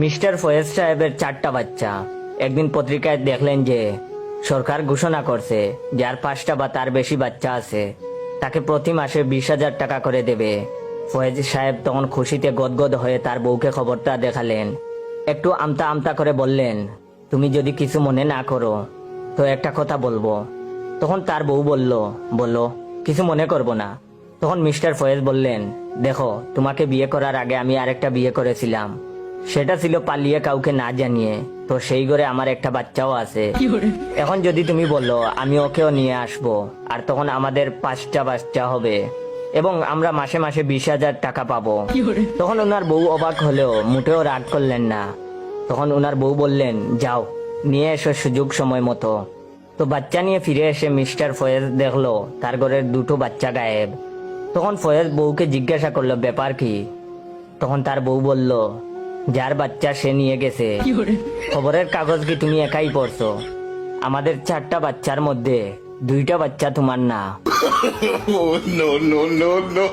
Mister Faiz সাহেবের 4টা বাচ্চা। একদিন পত্রিকায় দেখলেন যে সরকার ঘোষণা করছে যার 5টা বা তার বেশি বাচ্চা আছে তাকে প্রতি মাসে 20,000 টাকা করে দেবে। ফয়েজ সাহেব তখন খুশিতে গদগদ হয়ে তার বউকে খবরটা দেখালেন। একটু আমতা আমতা করে বললেন, তুমি যদি কিছু মনে না করো তো একটা কথা বলবো। তখন তার বউ বলল, বলো, কিছু মনে করব না। তখন মিস্টার ফয়েজ বললেন, দেখো, তোমাকে বিয়ে করার আগে আমি আরেকটা বিয়ে করেছিলাম, সেটা ছিল পালিয়ে কাউকে না জানিয়ে। তো সেই ঘরে আমার একটা বাচ্চাও আছে। এখন যদি তুমি বলো আমি ওকেও নিয়ে আসবো, আর তখন আমাদের 5টা বাচ্চা হবে এবং আমরা মাসে মাসে 20,000 টাকা পাবো। তখন ওনার বউ অবাক হলেও মোটেও রাগ করলেন না। তখন ওনার বউ বললেন, যাও নিয়ে এসো সুযোগ সময় মতো। তো বাচ্চা নিয়ে ফিরে এসে মিস্টার ফয়েজ দেখলো তার ঘরের 2টো বাচ্চা গায়েব। তখন ফয়েজ বউকে জিজ্ঞাসা করলো, ব্যাপার কি? তখন তার বউ বলল, যার বাচ্চা সে নিয়ে গেছে। খবরের কাগজ কি তুমি একাই পড়ছো? আমাদের 4টা বাচ্চার মধ্যে 2টা বাচ্চা তোমার না। Oh, no, no, no, no.